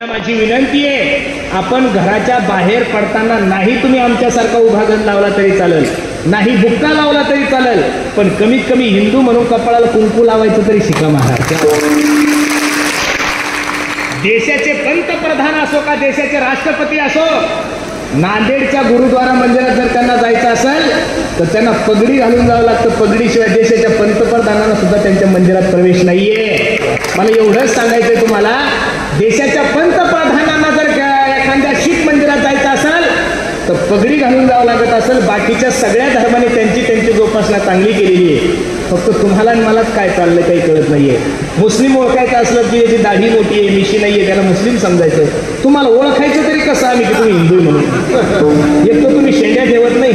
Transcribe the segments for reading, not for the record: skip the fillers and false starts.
माझी विनंती आहे, आपण घराच्या बाहेर पडताना नाही तुम्ही आमच्यासारखा उभा गण लावला तरी चालेल, नाही बुक्का लावला तरी चालेल, पण कमीत कमी हिंदू म्हणून कपाळाला कुंकू लावायचं तरी शिका महाराज. देशाचे पंतप्रधान असो का देशाचे राष्ट्रपती असो, नांदेडच्या गुरुद्वारा मंदिरात जर त्यांना जायचं असेल तर त्यांना पगडी घालून जावं लागतं. पगडीशिवाय देशाच्या पंतप्रधानांना सुद्धा त्यांच्या मंदिरात प्रवेश नाहीये. मला एवढंच सांगायचंय तुम्हाला, देशाच्या पंतप्रधानांना जर एखाद्या शीख मंदिरात जायचं असेल तर पगडी घालून जावं लागत असेल. बाकीच्या सगळ्या धर्माने त्यांची जोपासना चांगली केलेली आहे. फक्त तुम्हाला आणि मलाच काय चाललंय काही कळत नाहीये. मुस्लिम ओळखायचं असलं की याची दाढी मोठी आहे, मिशी नाहीये, त्याला मुस्लिम समजायचं. तुम्हाला ओळखायचं तरी कसं आम्ही की तुम्ही हिंदू म्हणून? एक तर तुम्ही शेंड्या ठेवत नाही,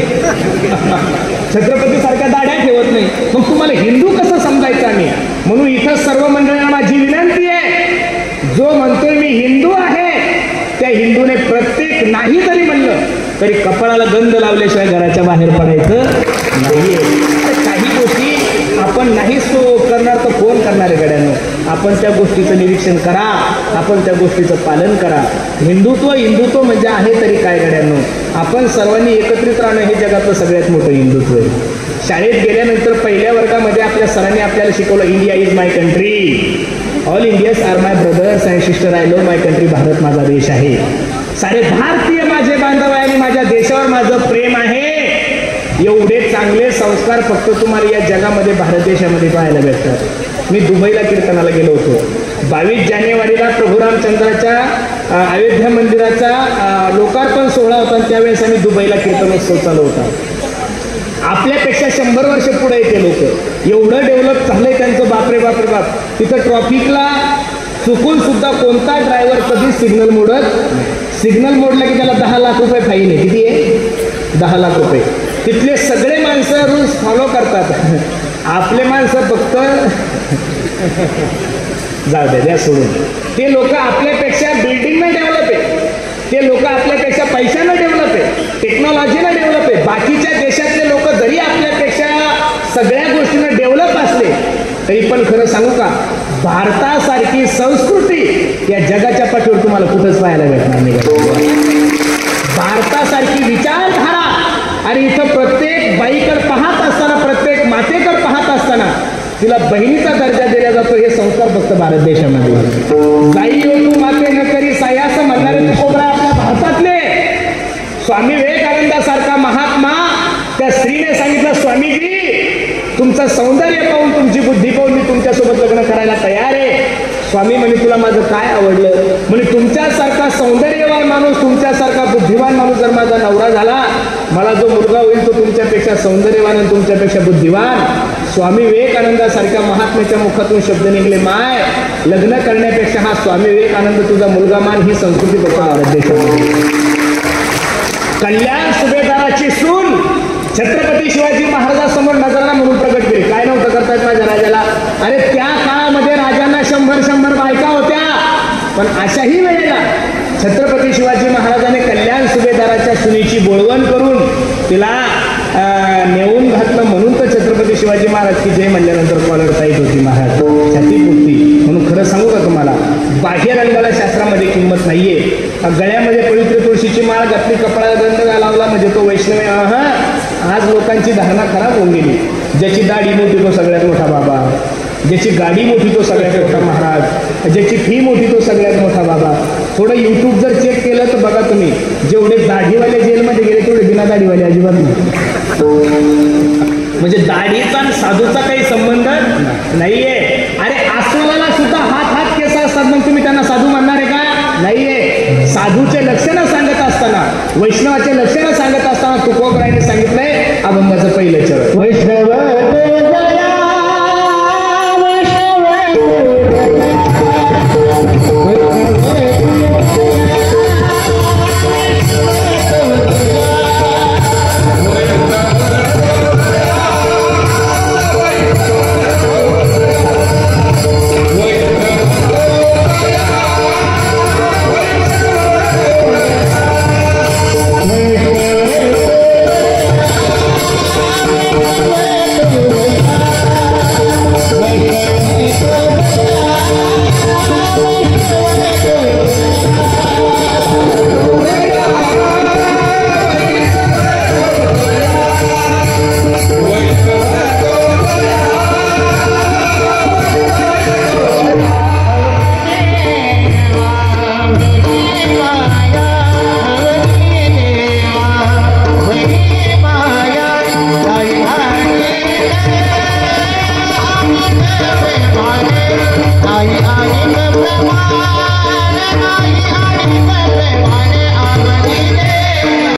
छत्रपती सारख्या दाढ्या ठेवत नाही, मग तुम्हाला हिंदू कसं समजायचं आम्ही? म्हणून इथं सर्व मंडळींना माझी विनंती आहे, जो म्हणतोय मी हिंदू आहे त्या हिंदूने प्रत्येक नाही जरी म्हणलं तरी कपाळाला गंध लावल्याशिवाय घराच्या बाहेर पडायचं नाहीये. काही गोष्टी आपण नाहीच करणार तर कोण करणार आहे गड्यांनो? आपण त्या गोष्टीचं निरीक्षण करा, आपण त्या गोष्टीचं पालन करा. हिंदुत्व म्हणजे आहे तरी काय गड्यांनो? आपण सर्वांनी एकत्रित राहणं हे जगातलं सगळ्यात मोठं हिंदुत्व आहे. शाळेत गेल्यानंतर पहिल्या वर्गामध्ये आपल्या सरांनी आपल्याला शिकवलं, India is my country, all Indians are my brothers and sister, I love my country, Bharat माझा देश आहे, सारे भारतीय माझे बांधव आहे आणि माझ्या देशावर माझं प्रेम आहे. एवढे चांगले संस्कार फक्त तुम्हाला या जगामध्ये भारत देशामध्ये पाहायला भेटतात. मी दुबईला कीर्तनाला गेलो होतो. 22 जानेवारीला प्रभू रामचंद्राच्या अयोध्या मंदिराचा लोकार्पण सोहळा होता. त्यावेळेस आम्ही दुबईला कीर्तनोत्सव चालू होता. आपल्यापेक्षा 100 वर्ष पुढे येते लोक. एवढं डेव्हलप झालंय त्यांचं, बापरे बापरे बाप. तिथं ट्रॉफिकला चुकून सुद्धा कोणता ड्रायव्हर कधी सिग्नल मोडला की त्याला 10 लाख रुपये फाईन आहे. किती आहे? 10 लाख रुपये. तिथले सगळे माणसं रूल्स फॉलो करतात. आपले माणसं फक्त जाऊ द्या सोडून. ते लोक आपल्यापेक्षा बिल्डिंगनं डेव्हलप आहे, ते लोक आपल्यापेक्षा पैशानं डेव्हलप आहे, टेक्नॉलॉजीनं डेव्हलप आहे. बाकीच्या देशातले लोक जरी आपल्यापेक्षा सगळ्या गोष्टीनं डेव्हलप असले तरी पण खरं सांगू का, भारतासारखी संस्कृती या जगाच्या पाठीवर तुम्हाला कुठंच पाहायला भेटणार नाही. भारतासारखी विचारधारा, आणि इथं प्रत्येक बाईकडे पाहत असताना, प्रत्येक मातेकडे पाहत असताना तिला बहिणीचा दर्जा दिला जातो. हे संस्कार फक्त भारत देशामध्ये. जाई तू माते न करी साई असं म्हणणारे तुकोबरा आपल्या भारतातले. स्वामी विवेकानंदासारखा महात्मा त्या स्त्रीने सांगितलं, स्वामीजी तुमचं सौंदर्य पाहून, तुमची बुद्धी पाहून मी तुमच्यासोबत लग्न करायला तयार आहे. स्वामी म्हणे तुला माझं काय आवडलं? म्हणजे तुमच्यासारखा सौंदर्यवान माणूस, तुमच्यासारखा बुद्धिवान माणूस जर माझा नवरा झाला, मला जो मुलगा होईल तो तुमच्यापेक्षा सौंदर्यवान आणि तुमच्यापेक्षा बुद्धिवान. स्वामी विवेकानंदासारख्या महात्म्याच्या मुखातून शब्द निघले, माय लग्न करण्यापेक्षा हा स्वामी विवेकानंद तुझा मुलगा मान. ही संस्कृती फक्त भारत देशामध्ये. कल्याण सुभेदाराची सून छत्रपती शिवाजी महाराजांसमोर नजराणा म्हणून प्रकट केली. काय नव्हतं करतायत माझ्या राजाला? अरे त्या काळामध्ये राजांना 100 बायका होत्या, पण अशाही वेळेला छत्रपती शिवाजी महाराजांनी कल्याण सुभेदाराच्या सुनेची बोळवण करून तिला नेऊन घातलं. म्हणून तर छत्रपती शिवाजी महाराज की जय म्हणल्यानंतर कॉलर टाईट होती महाराज, छाती फुटती. म्हणून खरं सांगू का तुम्हाला, बाह्य रंगाला शास्त्रामध्ये किंमत नाहीये. गळ्यामध्ये पवित्र तुळशीची माळ घातली, कपड्याला गंध लावला म्हणजे तो वैष्णव. आज लोकांची धारणा खराब होऊन गेली. ज्याची दाढी मोठी तो सगळ्यात मोठा बाबा, ज्याची गाडी मोठी तो सगळ्यात मोठा महाराज, ज्याची फी मोठी तो सगळ्यात मोठा बाबा. थोडं यूट्यूब जर चेक केलं तर बघा तुम्ही, जेवढे दाढीवाले जेलमध्ये गेले तेवढे बिना दाढीवाले अजिबात नाही. म्हणजे दाढीचा आणि साधूचा काही संबंध नाहीये. अरे अस्वलाला सुद्धा हात केस असतात, मग तुम्ही त्यांना साधू म्हणणार आहे का? नाहीये. साधूचे लक्षणं सांगत असताना, वैष्णवाचे लक्षणं सांगत असताना तुकोबराने सांगितलंय अभंगाचं पहिलं चरण, वैष्णव आई आई